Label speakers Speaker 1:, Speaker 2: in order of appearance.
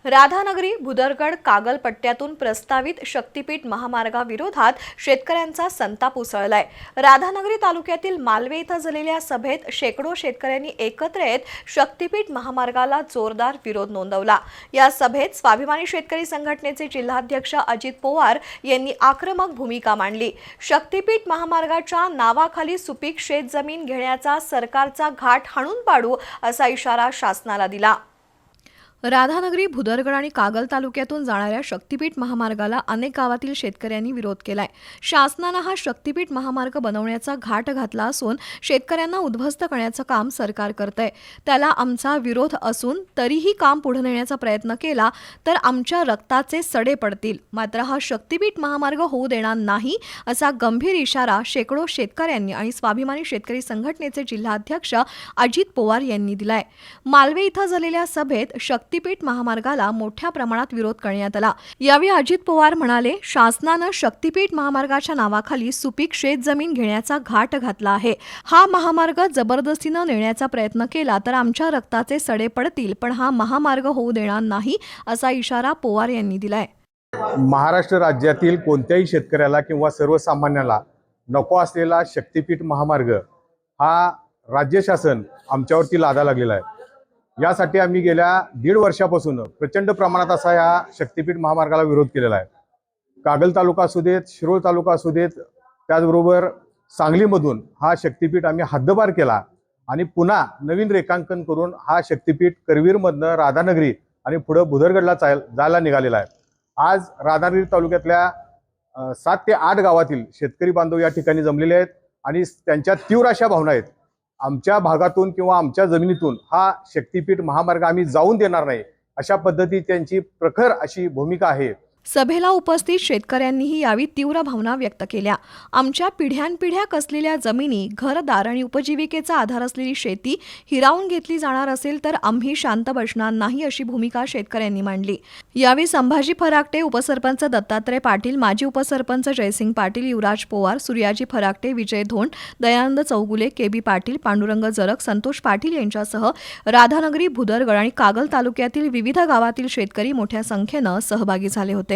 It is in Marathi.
Speaker 1: राधानगरी भुदरगड कागल पट्ट्यातून प्रस्तावित शक्तीपीठ महामार्गाविरोधात शेतकऱ्यांचा संताप उसळलाय। राधानगरी तालुक्यातील मालवे इथं झालेल्या सभेत शेकडो शेतकऱ्यांनी एकत्र येत शक्तीपीठ महामार्गाला जोरदार विरोध नोंदवला। या सभेत स्वाभिमानी शेतकरी संघटनेचे जिल्हाध्यक्ष अजित पवार यांनी आक्रमक भूमिका मांडली। शक्तीपीठ महामार्गाच्या नावाखाली सुपीक शेतजमीन घेण्याचा सरकारचा घाट हाणून पाडू असा इशारा शासनाला दिला। राधानगरी भुदरगड आणि कागल तालुक्यातून जाणाऱ्या शक्तीपीठ महामार्गाला अनेक गावातील शेतकऱ्यांनी विरोध केलाय। शासनानं हा शक्तीपीठ महामार्ग बनवण्याचा घाट घातला असून शेतकऱ्यांना उद्ध्वस्त करण्याचं काम सरकार करतंय। त्याला आमचा विरोध असून तरीही काम पुढे नेण्याचा प्रयत्न केला तर आमच्या रक्ताचे सडे पडतील, मात्र हा शक्तीपीठ महामार्ग होऊ देणार नाही असा गंभीर इशारा शेकडो शेतकऱ्यांनी आणि स्वाभिमानी शेतकरी संघटनेचे जिल्हाध्यक्ष अजित पवार यांनी दिलाय। मालवे इथं झालेल्या सभेत शक्तीपीठ महामार्गाला मोठ्या प्रमाणात विरोध करण्यात आला। यावेळी अजित पवार म्हणाले, शासनानं शक्तीपीठ महामार्गाच्या नावाखाली सुपीक शेतजमीन घेण्याचा घाट घातला आहे। हा महामार्ग जबरदस्तीनं नेण्याचा प्रयत्न केला तर आमच्या रक्ताचे सडे पडतील, पण हा महामार्ग होऊ देणार नाही असा इशारा पवार यांनी दिलाय।
Speaker 2: महाराष्ट्र राज्यातील कोणत्याही शेतकऱ्याला किंवा सर्वसामान्याला नको असलेला शक्तीपीठ महामार्ग हा राज्य शासन आमच्यावरती लादा लागलेला आहे। यासाठी आम्ही गेल्या 1.5 वर्षापासून प्रचंड प्रमाणात असा या शक्तीपीठ महामार्गाला विरोध केलेला आहे। कागल तालुका असू देत, शिरोळ तालुका असू देत, त्याचबरोबर सांगलीमधून हा शक्तीपीठ आम्ही हद्दपार केला आणि पुन्हा नवीन रेखांकन करून हा शक्तीपीठ करवीरमधनं राधानगरी आणि पुढे भुदरगडला जायला निघालेला आहे। आज राधानगरी तालुक्यातल्या 7 ते 8 गावातील शेतकरी बांधव या ठिकाणी जमलेले आहेत आणि त्यांच्या तीव्र अशा भावना आहेत, आमच्या भागातून किंवा आमच्या जमिनीतून हा शक्तीपीठ महामार्ग आम्ही जाऊन देणार नाही, अशा पद्धती त्यांची प्रखर अशी भूमिका आहे।
Speaker 1: सभेला उपस्थित शेतकऱ्यांनीही यावेळी तीव्र भावना व्यक्त केल्या। आमच्या पिढ्यानपिढ्या कसलेल्या जमिनी, घरदार आणि उपजीविकेचा आधार असलेली शेती हिरावून घेतली जाणार असेल तर आम्ही शांत बसणार नाही अशी भूमिका शेतकऱ्यांनी मांडली। यावेळी संभाजी फराकटे, उपसरपंच दत्तात्रय पाटील, माजी उपसरपंच जयसिंग पाटील, युवराज पवार, सूर्याजी फराकटे, विजय धोंड, दयानंद चौगुले, केबी पाटील, पांडुरंग जरग, संतोष पाटील यांच्यासह राधानगरी, भुदरगड आणि कागल तालुक्यातील विविध गावातील शेतकरी मोठ्या संख्येनं सहभागी झाले होते।